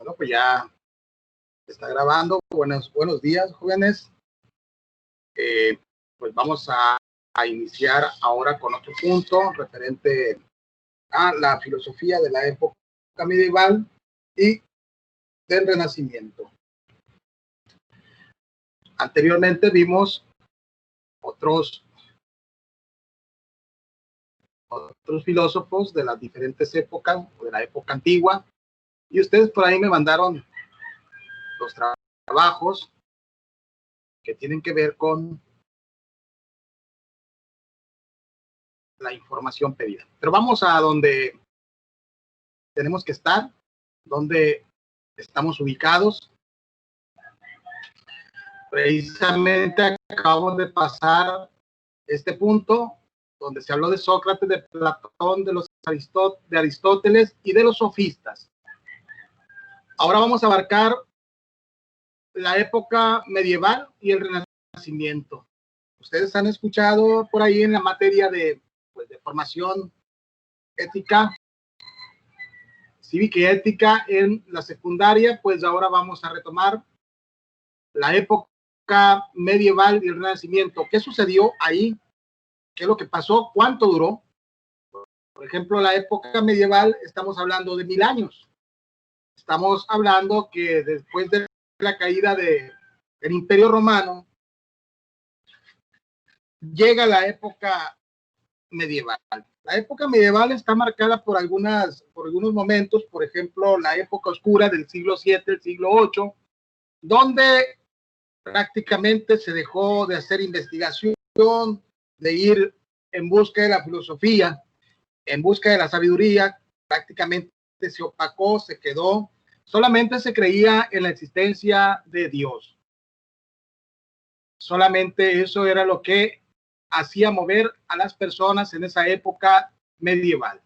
Bueno, pues ya está grabando. Buenos días, jóvenes. Pues vamos a iniciar ahora con otro punto referente a la filosofía de la época medieval y del Renacimiento. Anteriormente vimos otros filósofos de las diferentes épocas, de la época antigua, y ustedes por ahí me mandaron los trabajos que tienen que ver con la información pedida. Pero vamos a donde tenemos que estar, donde estamos ubicados. Precisamente acabamos de pasar este punto donde se habló de Sócrates, de Platón, de Aristóteles y de los sofistas. Ahora vamos a abarcar la época medieval y el Renacimiento. Ustedes han escuchado por ahí en la materia de formación ética, cívica y ética en la secundaria, pues ahora vamos a retomar la época medieval y el Renacimiento. ¿Qué sucedió ahí? ¿Qué es lo que pasó? ¿Cuánto duró? Por ejemplo, la época medieval, estamos hablando de 1000 años. Estamos hablando que después de la caída del Imperio Romano, llega la época medieval. La época medieval está marcada por algunos momentos, por ejemplo, la época oscura del siglo VII, el siglo VIII, donde prácticamente se dejó de hacer investigación, de ir en busca de la filosofía, en busca de la sabiduría. Prácticamente se opacó, se quedó, solamente se creía en la existencia de Dios. Solamente eso era lo que hacía mover a las personas en esa época medieval.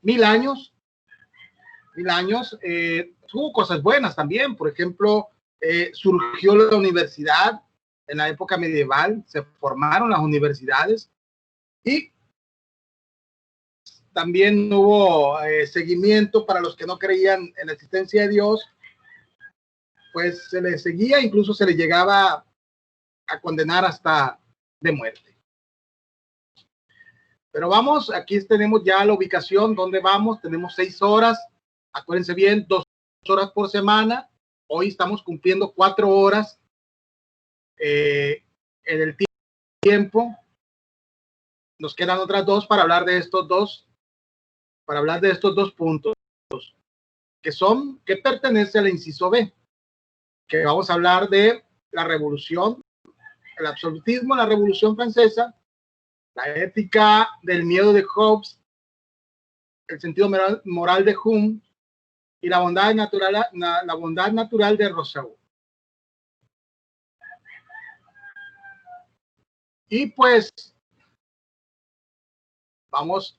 1000 años, tuvo cosas buenas también. Por ejemplo, surgió la universidad en la época medieval, se formaron las universidades y también hubo seguimiento para los que no creían en la existencia de Dios, pues se les seguía, incluso se les llegaba a condenar hasta de muerte. Pero vamos, aquí tenemos ya la ubicación donde vamos, tenemos 6 horas, acuérdense bien, 2 horas por semana. Hoy estamos cumpliendo 4 horas en el tiempo. Nos quedan otras 2 para hablar de estos dos, puntos, que pertenece al inciso B, que vamos a hablar de la revolución, el absolutismo, la revolución francesa, la ética del miedo de Hobbes, el sentido moral de Hume y la bondad natural de Rousseau. Y pues vamos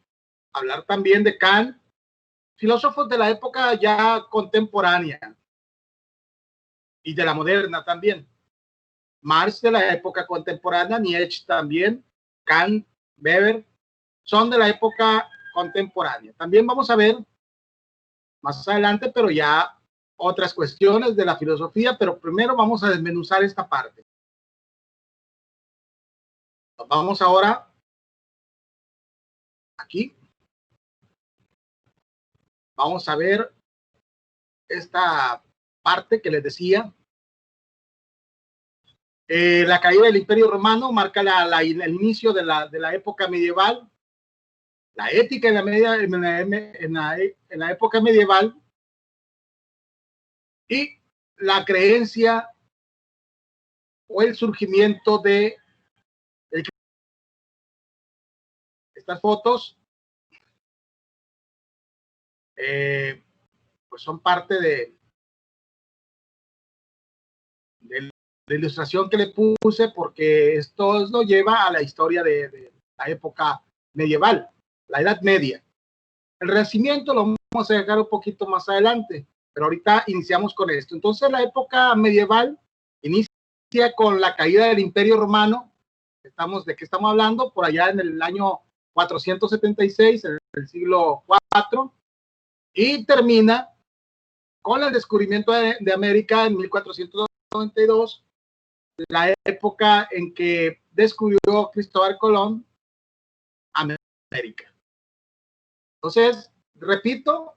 a hablar también de Kant, filósofos de la época ya contemporánea y de la moderna también. Marx de la época contemporánea, Nietzsche también, Kant, Weber, son de la época contemporánea. También vamos a ver más adelante, pero ya otras cuestiones de la filosofía, pero primero vamos a desmenuzar esta parte. Vamos ahora aquí. Vamos a ver esta parte que les decía. La caída del Imperio Romano marca el inicio de la época medieval. La ética en la época medieval y la creencia o el surgimiento de estas fotos, pues son parte de la ilustración que le puse, porque esto lo lleva a la historia de la época medieval, la Edad Media. El Renacimiento lo vamos a dejar un poquito más adelante, pero ahorita iniciamos con esto. Entonces la época medieval inicia con la caída del Imperio Romano. ¿De qué estamos hablando? Por allá en el año 476, en el siglo IV, y termina con el descubrimiento de América en 1492, la época en que descubrió Cristóbal Colón América. Entonces, repito,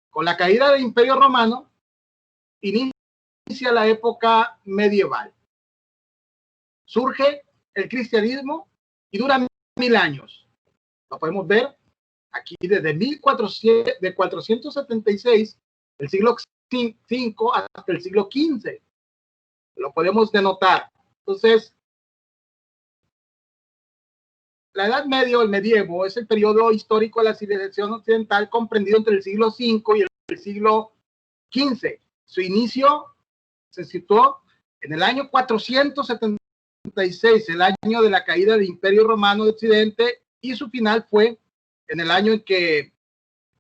con la caída del Imperio Romano, inicia la época medieval. Surge el cristianismo y dura 1000 años. Lo podemos ver aquí desde 476, el siglo V hasta el siglo XV. Lo podemos denotar. Entonces, la Edad Media o el medievo es el periodo histórico de la civilización occidental comprendido entre el siglo V y el siglo XV. Su inicio se situó en el año 476, el año de la caída del Imperio Romano de Occidente, y su final fue en el año en que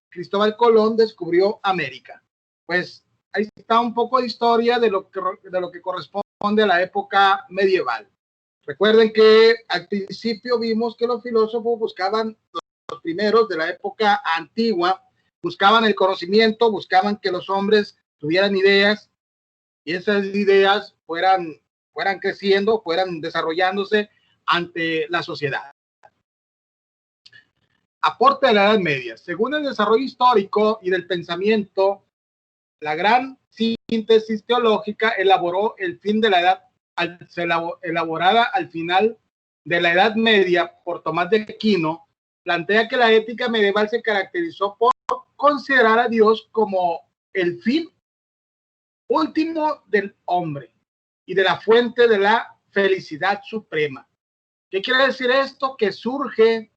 Cristóbal Colón descubrió América. Pues ahí está un poco de historia de lo que corresponde a la época medieval. Recuerden que al principio vimos que los filósofos buscaban, los primeros de la época antigua, buscaban el conocimiento, buscaban que los hombres tuvieran ideas y esas ideas fueran creciendo, fueran desarrollándose ante la sociedad. Aporte de la Edad Media. Según el desarrollo histórico y del pensamiento, la gran síntesis teológica elaboró el fin de la edad, elaborada al final de la Edad Media por Tomás de Aquino, plantea que la ética medieval se caracterizó por considerar a Dios como el fin último del hombre y de la fuente de la felicidad suprema. ¿Qué quiere decir esto? Que surge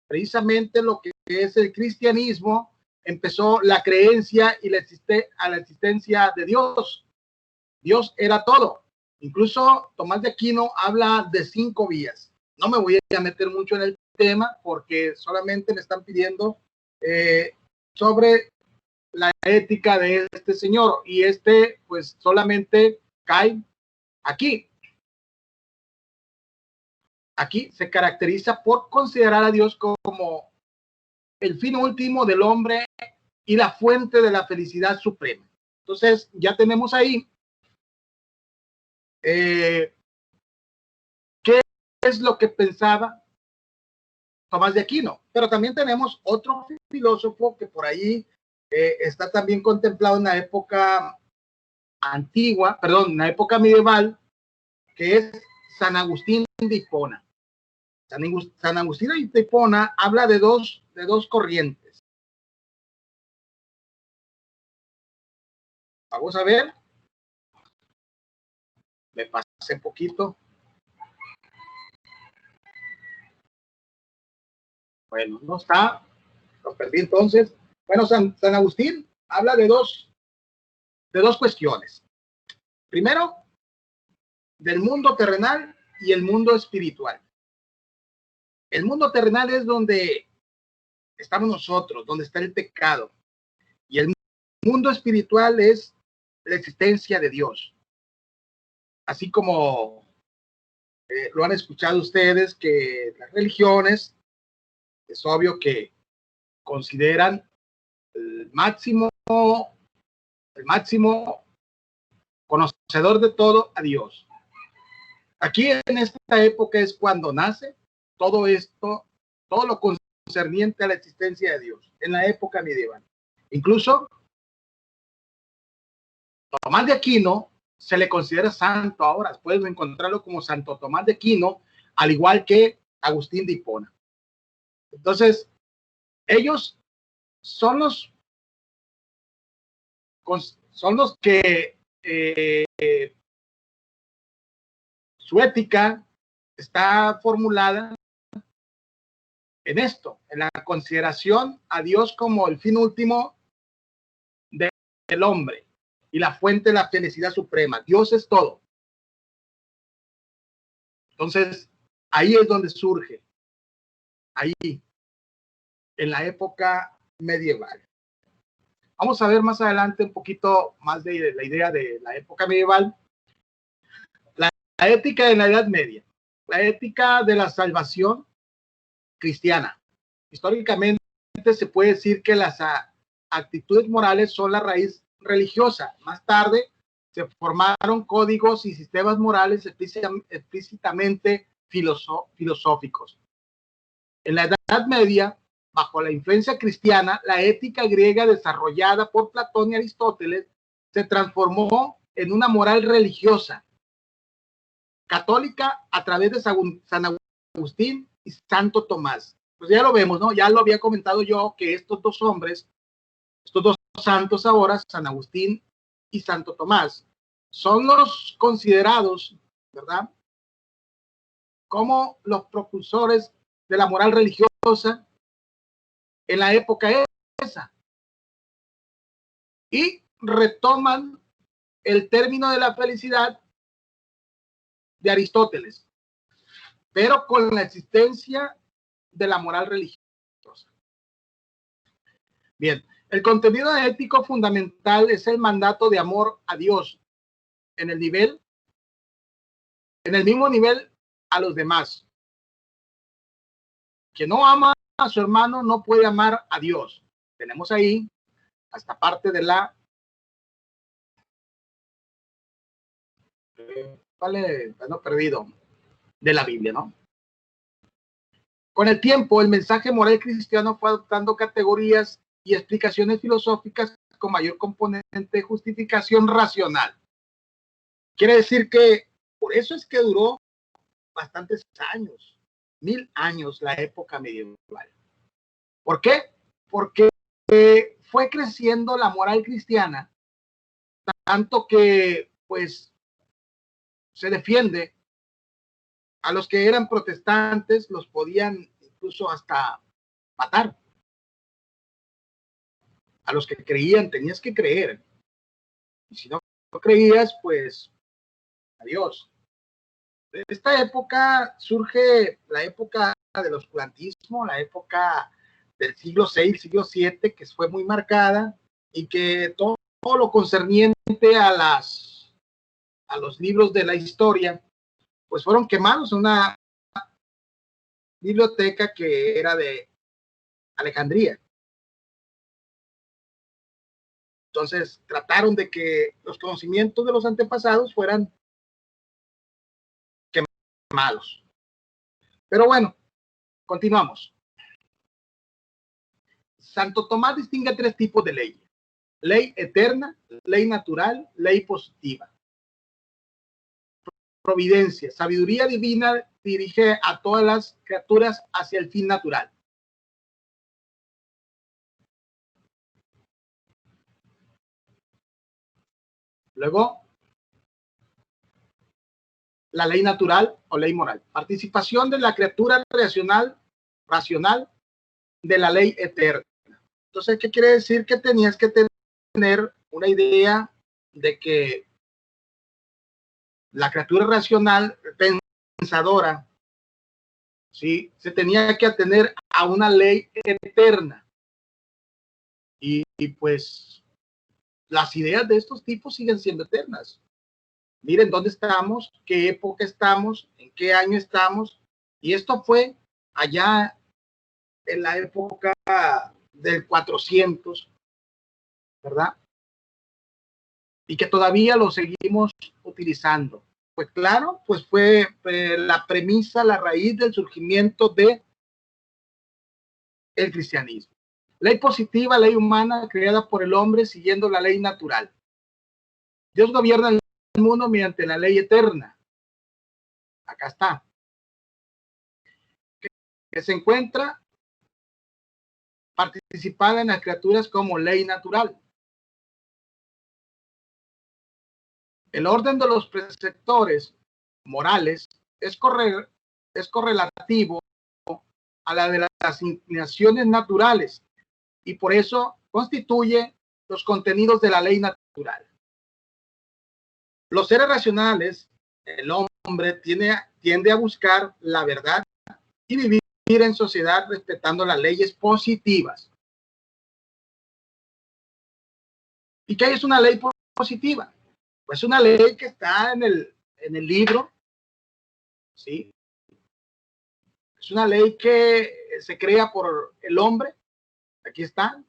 precisamente lo que es el cristianismo, empezó la creencia y la existencia de Dios. Dios era todo. Incluso Tomás de Aquino habla de 5 vías. No me voy a meter mucho en el tema porque solamente me están pidiendo sobre la ética de este señor, y pues solamente cae aquí. Aquí se caracteriza por considerar a Dios como el fin último del hombre y la fuente de la felicidad suprema. Entonces ya tenemos ahí qué es lo que pensaba Tomás de Aquino. Pero también tenemos otro filósofo que por ahí está también contemplado en la época antigua, perdón, en la época medieval, que es San Agustín de Hipona. San Agustín de Hipona habla de dos corrientes. Vamos a ver. Me pasé un poquito. Bueno, no está. Lo perdí entonces. Bueno, San Agustín habla de dos cuestiones. Primero, del mundo terrenal y el mundo espiritual. El mundo terrenal es donde estamos nosotros, donde está el pecado. Y el mundo espiritual es la existencia de Dios. Así como lo han escuchado ustedes, que las religiones, es obvio que consideran el máximo conocedor de todo a Dios. Aquí en esta época es cuando nace todo esto, todo lo concerniente a la existencia de Dios, en la época medieval. Incluso Tomás de Aquino se le considera santo ahora, pueden encontrarlo como Santo Tomás de Aquino, al igual que Agustín de Hipona. Entonces, ellos son los que su ética está formulada en esto, en la consideración a Dios como el fin último del hombre y la fuente de la felicidad suprema. Dios es todo. Entonces, ahí es donde surge, ahí, en la época medieval. Vamos a ver más adelante un poquito más de la idea de la época medieval. La ética de la Edad Media, la ética de la salvación cristiana. Históricamente se puede decir que la actitudes morales son la raíz religiosa. Más tarde se formaron códigos y sistemas morales explícitamente filosóficos. En la Edad Media, bajo la influencia cristiana, la ética griega desarrollada por Platón y Aristóteles se transformó en una moral religiosa, católica, a través de San Agustín y Santo Tomás. Pues ya lo vemos, ¿no? Ya lo había comentado yo, que estos dos hombres, estos dos santos ahora, San Agustín y Santo Tomás, son los considerados, ¿verdad?, como los propulsores de la moral religiosa en la época esa. Y retoman el término de la felicidad de Aristóteles, pero con la existencia de la moral religiosa. Bien, el contenido ético fundamental es el mandato de amor a Dios en el mismo nivel a los demás. Quien no ama a su hermano no puede amar a Dios. Tenemos ahí hasta parte de la perdido de la Biblia, ¿no? Con el tiempo, el mensaje moral cristiano fue adoptando categorías y explicaciones filosóficas con mayor componente de justificación racional. Quiere decir que por eso es que duró bastantes años, 1000 años, la época medieval. ¿Por qué? Porque fue creciendo la moral cristiana, tanto que pues se defiende a los que eran protestantes, los podían incluso hasta matar. A los que creían, tenías que creer. Y si no creías, pues adiós. De esta época surge la época del oscurantismo, la época del siglo VI, siglo VII, que fue muy marcada y que todo lo concerniente a los libros de la historia, pues fueron quemados en una biblioteca que era de Alejandría. Entonces trataron de que los conocimientos de los antepasados fueran quemados. Pero bueno, continuamos. Santo Tomás distingue tres tipos de ley: ley eterna, ley natural, ley positiva. Providencia, sabiduría divina dirige a todas las criaturas hacia el fin natural. Luego, la ley natural o ley moral. Participación de la criatura racional de la ley eterna. Entonces, ¿qué quiere decir? Que tenías que tener una idea de que la criatura racional, pensadora, ¿sí?, se tenía que atener a una ley eterna. Y pues las ideas de estos tipos siguen siendo eternas. Miren dónde estamos, qué época estamos, en qué año estamos. Y esto fue allá en la época del 400, ¿verdad? Y que todavía lo seguimos utilizando. Pues claro, pues fue la premisa, la raíz del surgimiento de el cristianismo. Ley positiva, ley humana creada por el hombre siguiendo la ley natural. Dios gobierna el mundo mediante la ley eterna. Acá está. Que se encuentra participada en las criaturas como ley natural. El orden de los preceptores morales es correlativo a la de las inclinaciones naturales y por eso constituye los contenidos de la ley natural. Los seres racionales, el hombre tiende a buscar la verdad y vivir en sociedad respetando las leyes positivas. ¿Y qué es una ley positiva? Pues una ley que está en el libro, ¿sí? Es una ley que se crea por el hombre, aquí está,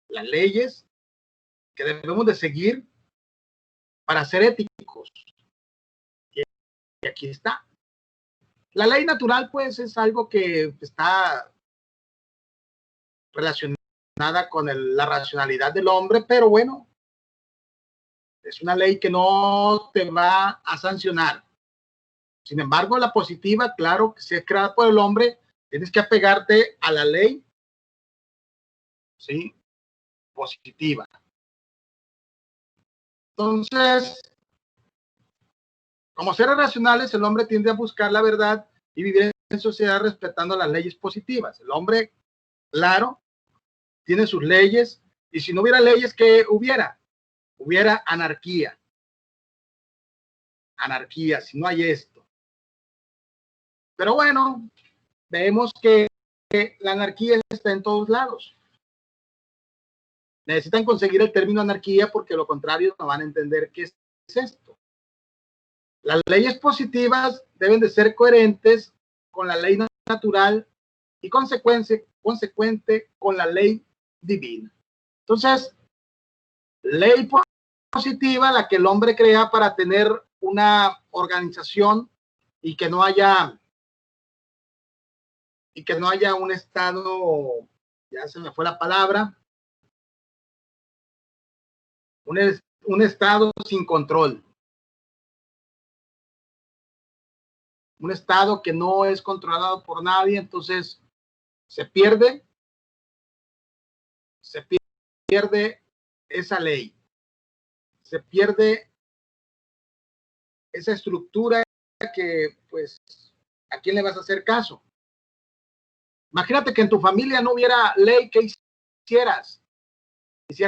las leyes que debemos de seguir para ser éticos. Y aquí está. La ley natural, pues, es algo que está relacionada con la racionalidad del hombre, pero bueno, es una ley que no te va a sancionar. Sin embargo, la positiva, claro, que si es creada por el hombre, tienes que apegarte a la ley, ¿sí? Positiva. Entonces, como seres racionales, el hombre tiende a buscar la verdad y vivir en sociedad respetando las leyes positivas. El hombre, claro, tiene sus leyes, y si no hubiera leyes, ¿qué hubiera? Hubiera anarquía. Anarquía, si no hay esto. Pero bueno, vemos que la anarquía está en todos lados. Necesitan conseguir el término anarquía porque lo contrario no van a entender qué es esto. Las leyes positivas deben de ser coherentes con la ley natural y consecuente con la ley divina. Entonces, ley positiva, la que el hombre crea para tener una organización y que no haya un estado, ya se me fue la palabra, un estado sin control, un estado que no es controlado por nadie. Entonces se pierde esa ley, se pierde esa estructura que, pues, ¿a quién le vas a hacer caso? Imagínate que en tu familia no hubiera ley que hicieras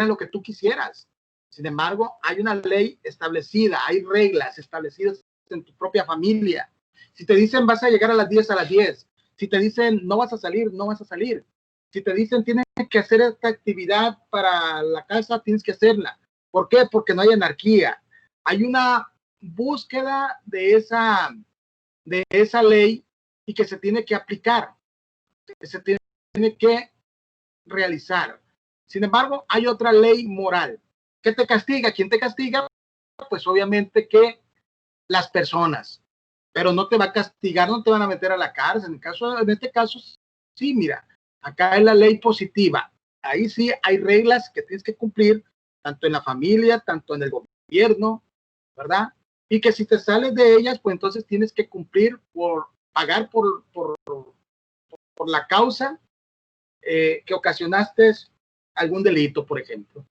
lo que tú quisieras. Sin embargo, hay una ley establecida, hay reglas establecidas en tu propia familia. Si te dicen vas a llegar a las 10, a las 10. Si te dicen no vas a salir, no vas a salir. Si te dicen tienes que hacer esta actividad para la casa, tienes que hacerla. ¿Por qué? Porque no hay anarquía. Hay una búsqueda de esa ley y que se tiene que aplicar, que se tiene que realizar. Sin embargo, hay otra ley moral. ¿Qué te castiga? ¿Quién te castiga? Pues obviamente que las personas. Pero no te va a castigar, no te van a meter a la cárcel. En este caso, sí, mira, acá es la ley positiva. Ahí sí hay reglas que tienes que cumplir, tanto en la familia, tanto en el gobierno, ¿verdad? Y que si te sales de ellas, pues entonces tienes que pagar por la causa que ocasionaste algún delito, por ejemplo.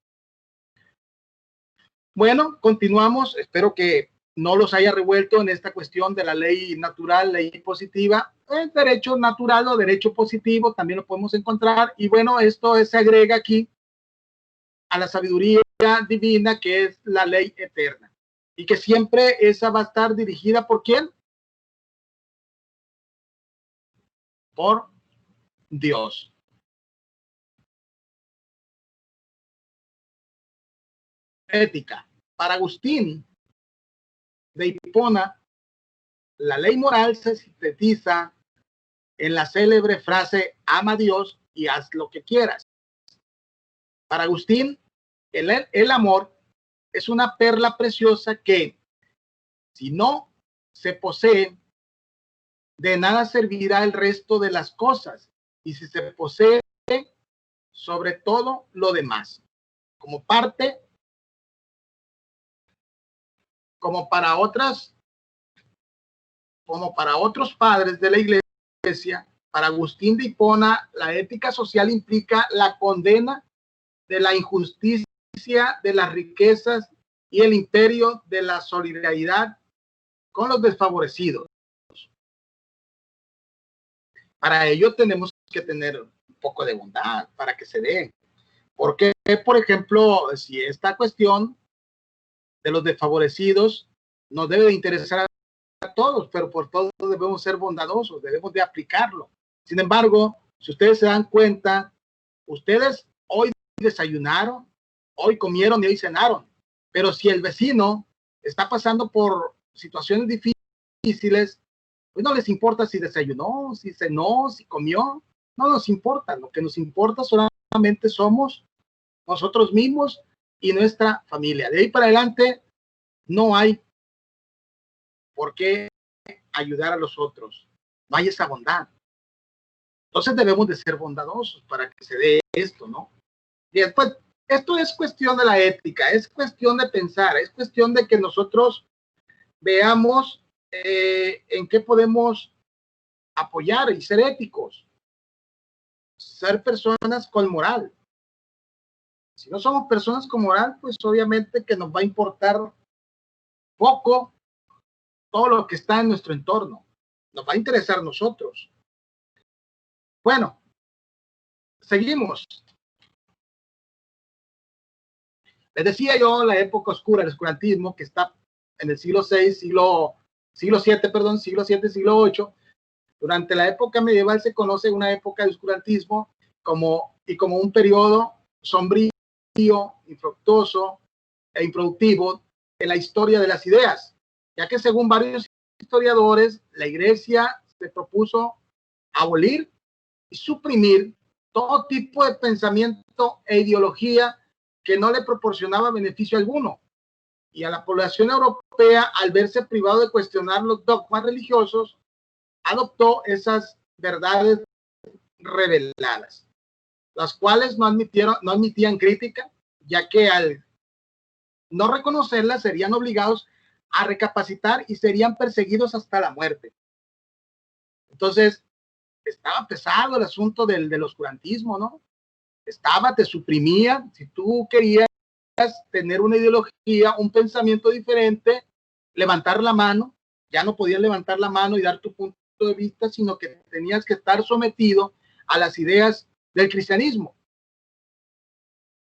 Bueno, continuamos. Espero que no los haya revuelto en esta cuestión de la ley natural, ley positiva. El derecho natural o derecho positivo también lo podemos encontrar. Y bueno, esto se agrega aquí a la sabiduría divina, que es la ley eterna. Y que siempre esa va a estar dirigida ¿por quién? Por Dios. Ética. Para Agustín de Hipona, la ley moral se sintetiza en la célebre frase: ama a Dios y haz lo que quieras. Para Agustín, el amor es una perla preciosa que, si no se posee, de nada servirá el resto de las cosas. Y si se posee, sobre todo lo demás. Como para otros padres de la iglesia, para Agustín de Hipona, la ética social implica la condena de la injusticia, de las riquezas y el imperio de la solidaridad con los desfavorecidos. Para ello tenemos que tener un poco de bondad para que se dé. Porque, por ejemplo, si esta cuestión de los desfavorecidos nos debe de interesar a todos, pero por todos debemos ser bondadosos, debemos de aplicarlo. Sin embargo, si ustedes se dan cuenta, ustedes hoy desayunaron, hoy comieron y hoy cenaron, pero si el vecino está pasando por situaciones difíciles, pues no les importa si desayunó, si cenó, si comió, no nos importa. Lo que nos importa solamente somos nosotros mismos y nuestra familia. De ahí para adelante no hay por qué ayudar a los otros. No hay esa bondad. Entonces debemos de ser bondadosos para que se dé esto, ¿no? Y después, esto es cuestión de la ética, es cuestión de pensar, es cuestión de que nosotros veamos en qué podemos apoyar y ser éticos, ser personas con moral. Si no somos personas con moral, pues obviamente que nos va a importar poco todo lo que está en nuestro entorno. Nos va a interesar nosotros. Bueno, seguimos. Les decía yo la época oscura, el oscurantismo, que está en el siglo VI, siglo VII, perdón, siglo VII, siglo VIII. Durante la época medieval se conoce una época de oscurantismo como un periodo sombrío, infructuoso e improductivo en la historia de las ideas, ya que según varios historiadores, la Iglesia se propuso abolir y suprimir todo tipo de pensamiento e ideología que no le proporcionaba beneficio alguno. Y a la población europea, al verse privado de cuestionar los dogmas religiosos, adoptó esas verdades reveladas, las cuales no admitían crítica, ya que al no reconocerlas serían obligados a recapacitar y serían perseguidos hasta la muerte. Entonces, estaba pesado el asunto del oscurantismo, ¿no? Te suprimía. Si tú querías tener una ideología, un pensamiento diferente, levantar la mano, ya no podías levantar la mano y dar tu punto de vista, sino que tenías que estar sometido a las ideas del cristianismo,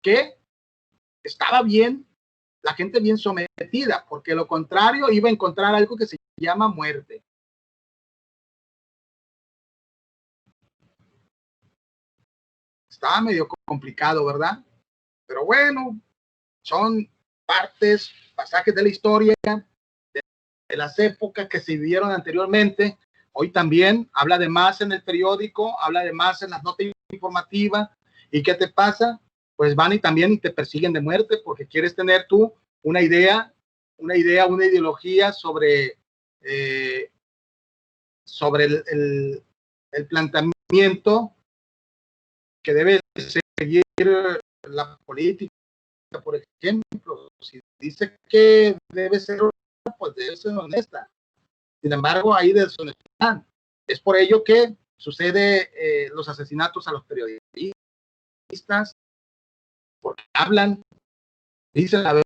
que estaba bien, la gente bien sometida, porque lo contrario iba a encontrar algo que se llama muerte. Estaba medio complicado, ¿verdad? Pero bueno, son pasajes de la historia, de las épocas que se vivieron anteriormente. Hoy también habla de más en el periódico, habla de más en las notas informativas. ¿Y qué te pasa? Pues van y también te persiguen de muerte porque quieres tener tú una una ideología sobre el planteamiento que debe seguir la política. Por ejemplo, si dice que debe ser, pues debe ser honesta. Sin embargo, hay deshonestidad. Es por ello que sucede los asesinatos a los periodistas, porque hablan, dicen la verdad,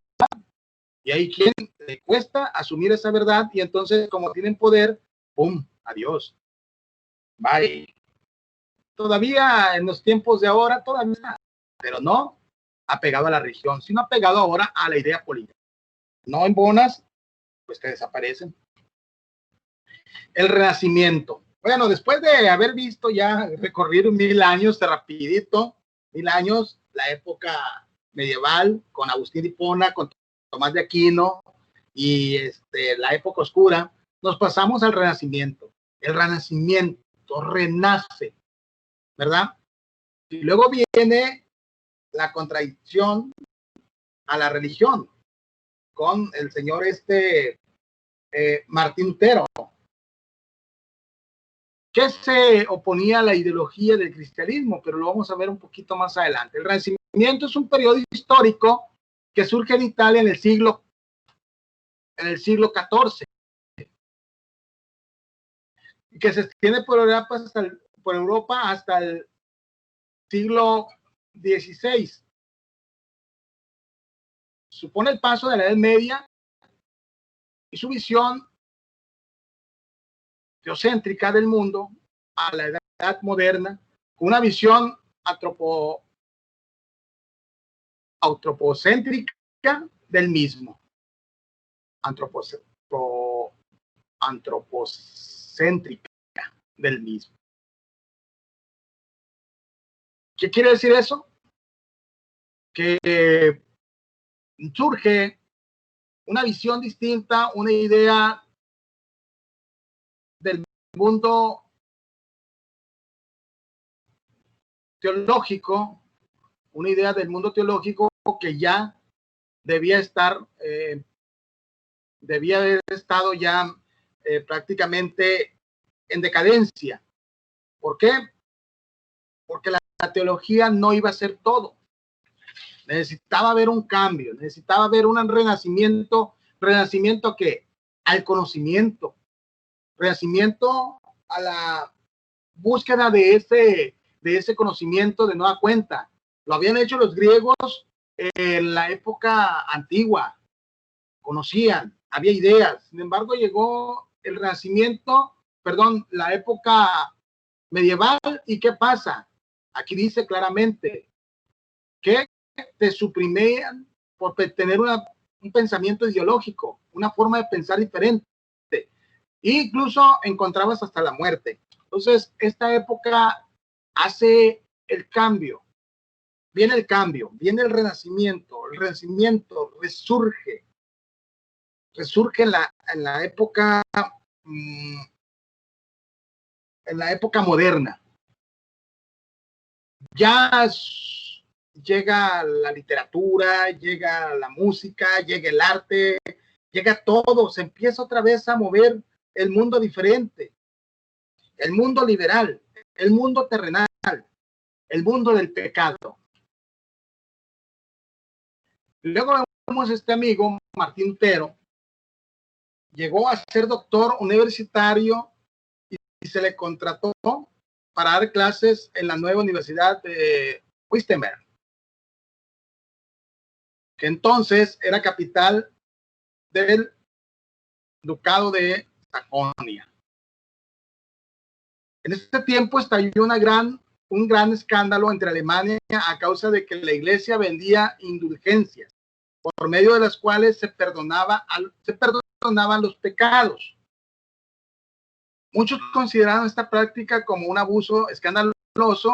y hay quien le cuesta asumir esa verdad, y entonces, como tienen poder, ¡pum! Adiós. Bye. Todavía en los tiempos de ahora, todavía está, pero no apegado a la religión, sino apegado ahora a la idea política. No en bonas, pues que desaparecen. El Renacimiento. Bueno, después de haber visto ya recorrido 1000 años, rapidito, 1000 años, la época medieval, con Agustín de Hipona, con Tomás de Aquino, y la época oscura, nos pasamos al Renacimiento. El Renacimiento renace, ¿verdad? Y luego viene la contradicción a la religión, con el señor Martín Lutero, que se oponía a la ideología del cristianismo, pero lo vamos a ver un poquito más adelante. El Renacimiento es un periodo histórico que surge en Italia en el siglo XIV, y que se extiende por Europa hasta el siglo XVI. Supone el paso de la Edad Media y su visión teocéntrica del mundo a la edad moderna, con una visión antropocéntrica del mismo. Antropocéntrica del mismo. ¿Qué quiere decir eso? Que surge una visión distinta, una idea del mundo teológico, una idea del mundo teológico que ya debía haber estado ya prácticamente en decadencia. ¿Por qué? Porque la teología no iba a ser todo. Necesitaba haber un cambio, necesitaba haber un renacimiento que al conocimiento, renacimiento a la búsqueda de ese conocimiento de nueva cuenta. Lo habían hecho los griegos en la época antigua, conocían, había ideas. Sin embargo, llegó el renacimiento, la época medieval, ¿y qué pasa? Aquí dice claramente que te suprimían por tener un pensamiento ideológico, una forma de pensar diferente. E incluso encontrabas hasta la muerte. Entonces, esta época hace el cambio. Viene el cambio, viene el renacimiento resurge en la época moderna. Ya llega la literatura, llega la música, llega el arte, llega todo, se empieza otra vez a mover el mundo diferente, el mundo liberal, el mundo terrenal, el mundo del pecado. Luego vemos este amigo, Martín Lutero, llegó a ser doctor universitario y se le contrató para dar clases en la nueva universidad de Wittenberg, que entonces era capital del ducado de Sajonia. En este tiempo estalló un gran escándalo entre Alemania a causa de que la iglesia vendía indulgencias, por medio de las cuales se perdonaban los pecados. Muchos consideraron esta práctica como un abuso escandaloso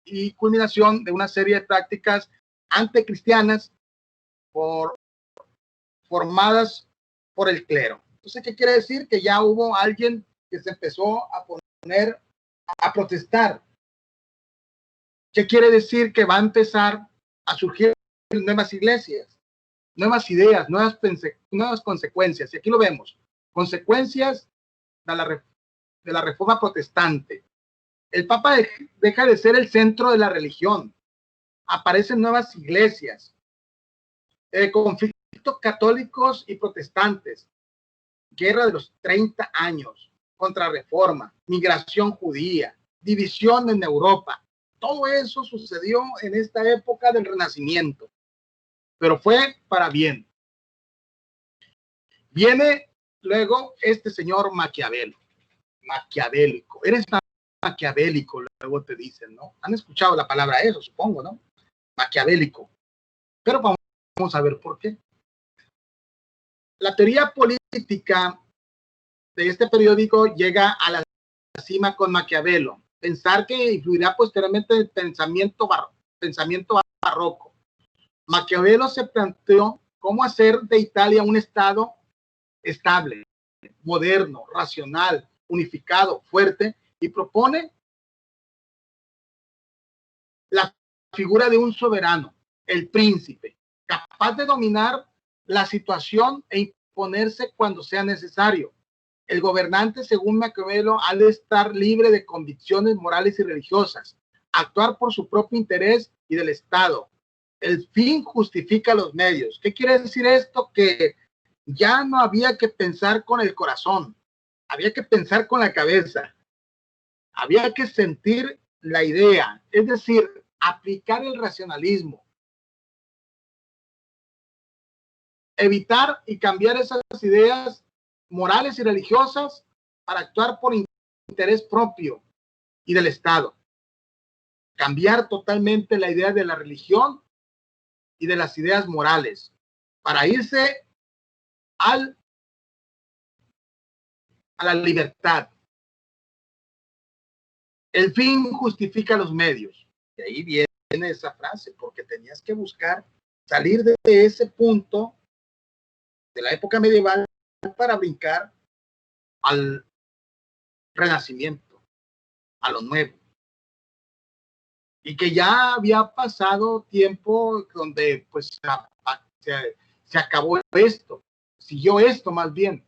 y culminación de una serie de prácticas anticristianas formadas por el clero. Entonces, ¿qué quiere decir? Que ya hubo alguien que se empezó a poner a protestar. ¿Qué quiere decir? Que va a empezar a surgir nuevas iglesias, nuevas ideas, nuevas consecuencias. Y aquí lo vemos, consecuencias de la reforma protestante. El Papa deja de ser el centro de la religión. Aparecen nuevas iglesias, conflictos católicos y protestantes, guerra de los 30 años, contrarreforma, migración judía, división en Europa. Todo eso sucedió en esta época del Renacimiento, pero fue para bien. Viene luego este señor maquiavélico. Eres maquiavélico, luego te dicen, ¿no? Han escuchado la palabra eso, supongo, ¿no? Maquiavélico. Pero vamos a ver por qué. La teoría política de este periódico llega a la cima con Maquiavelo. Pensar que influirá posteriormente el pensamiento barroco. Maquiavelo se planteó cómo hacer de Italia un estado estable, moderno, racional, unificado, fuerte, y propone la figura de un soberano, el príncipe, capaz de dominar la situación e imponerse cuando sea necesario. El gobernante, según Maquiavelo, ha de estar libre de convicciones morales y religiosas, actuar por su propio interés y del Estado. El fin justifica los medios. ¿Qué quiere decir esto? Que ya no había que pensar con el corazón, había que pensar con la cabeza, había que sentir la idea, es decir, aplicar el racionalismo, evitar y cambiar esas ideas morales y religiosas para actuar por interés propio y del Estado. Cambiar totalmente la idea de la religión y de las ideas morales para irse a la libertad. El fin justifica los medios. Y ahí viene esa frase, porque tenías que buscar salir de ese punto de la época medieval para brincar al renacimiento, a lo nuevo. y que ya había pasado tiempo donde pues se acabó esto, siguió esto más bien.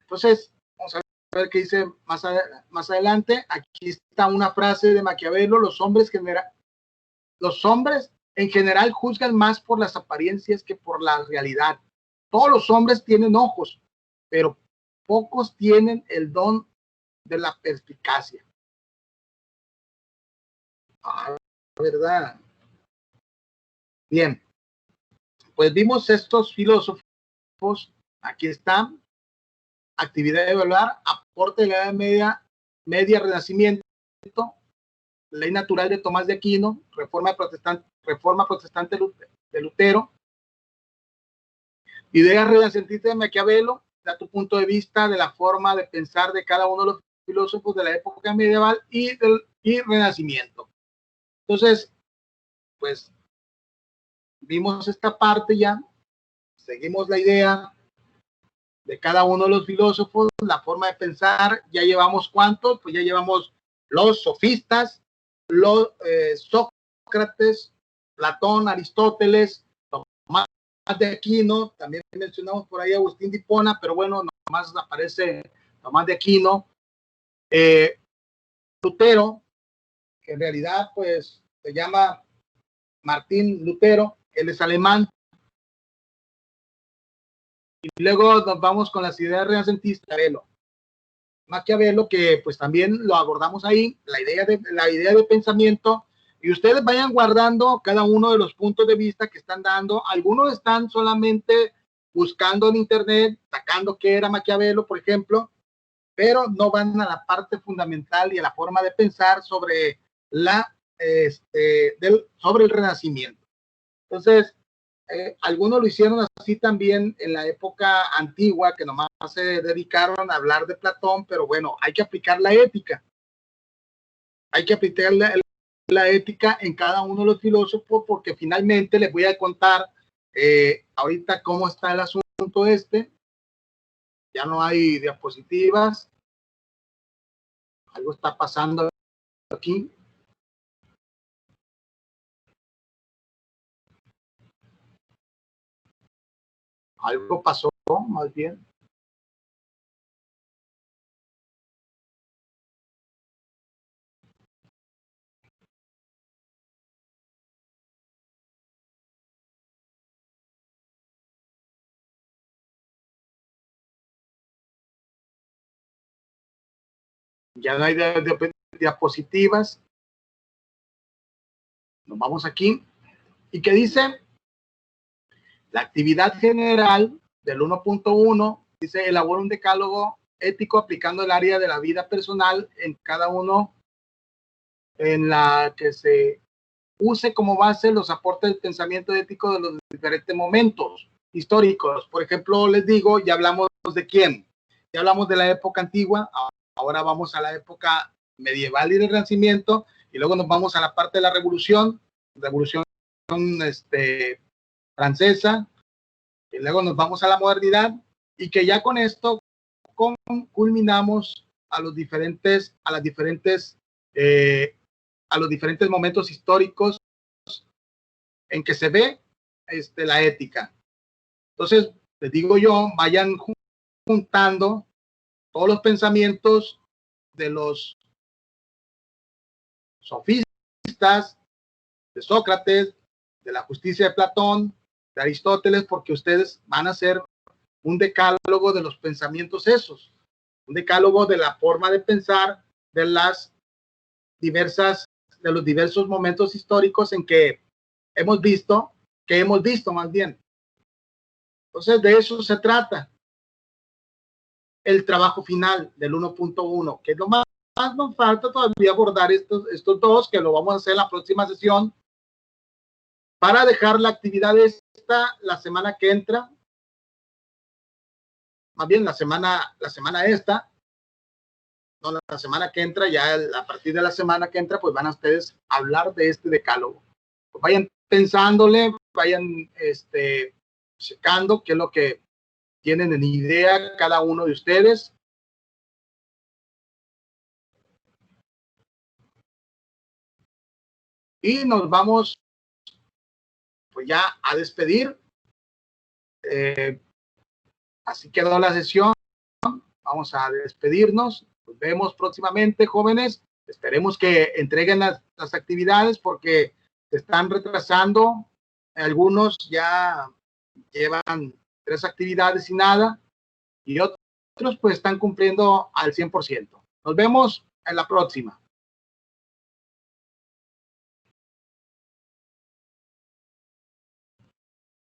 Entonces, vamos a ver qué dice más adelante. Aquí está una frase de Maquiavelo: los hombres en general juzgan más por las apariencias que por la realidad. Todos los hombres tienen ojos, pero pocos tienen el don de la perspicacia. Ah, ¿verdad? Bien, pues vimos estos filósofos. Aquí están: actividad de evaluar, aporte de la Edad Media, Renacimiento, ley natural de Tomás de Aquino, reforma protestante de Lutero, ideas renacentistas de Maquiavelo, da tu punto de vista de la forma de pensar de cada uno de los filósofos de la época medieval y Renacimiento. Entonces, pues vimos esta parte ya, seguimos la idea de cada uno de los filósofos, la forma de pensar. Ya llevamos ¿cuántos? Pues ya llevamos los sofistas, los Sócrates, Platón, Aristóteles, Tomás de Aquino, también mencionamos por ahí a Agustín de Hipona, pero bueno, nomás aparece Tomás de Aquino, Lutero, que en realidad pues se llama Martín Lutero, él es alemán. Y luego nos vamos con las ideas renacentistas. Maquiavelo, que pues también lo abordamos ahí, la idea de pensamiento, y ustedes vayan guardando cada uno de los puntos de vista que están dando. Algunos están solamente buscando en internet, sacando qué era Maquiavelo, por ejemplo, pero no van a la parte fundamental y a la forma de pensar sobre sobre el Renacimiento. Entonces, algunos lo hicieron así también en la época antigua, que nomás se dedicaron a hablar de Platón, pero bueno, hay que aplicar la ética. Hay que aplicar la ética en cada uno de los filósofos, porque finalmente les voy a contar ahorita cómo está el asunto este. Ya no hay diapositivas. Algo está pasando aquí. Algo pasó, más bien. Ya no hay diapositivas. Nos vamos aquí. ¿Y qué dice? La actividad general del 1.1 dice: elabora un decálogo ético aplicando el área de la vida personal en cada uno, en la que se use como base los aportes del pensamiento ético de los diferentes momentos históricos. Por ejemplo, les digo, ya hablamos de quién, ya hablamos de la época antigua, ahora vamos a la época medieval y del Renacimiento, y luego nos vamos a la parte de la revolución francesa, y luego nos vamos a la modernidad, y que ya con esto culminamos a los diferentes momentos históricos en que se ve la ética. Entonces, les digo yo, vayan juntando todos los pensamientos de los sofistas, de Sócrates, de la justicia de Platón, de Aristóteles, porque ustedes van a hacer un decálogo de los pensamientos esos, un decálogo de la forma de pensar de los diversos momentos históricos en que hemos visto más bien. Entonces, de eso se trata el trabajo final del 1.1, que es lo más nos falta todavía abordar estos dos, que lo vamos a hacer en la próxima sesión, para dejar la actividad esta la semana que entra, más bien la semana esta, no, la semana que entra, ya a partir de la semana que entra, pues van a ustedes a hablar de este decálogo. Pues vayan pensándole, vayan checando qué es lo que tienen en idea cada uno de ustedes. y nos vamos pues ya a despedir. Así quedó la sesión. Vamos a despedirnos. Nos vemos próximamente, jóvenes. Esperemos que entreguen las actividades porque se están retrasando. Algunos ya llevan 3 actividades y nada, y otros pues están cumpliendo al 100%. Nos vemos en la próxima.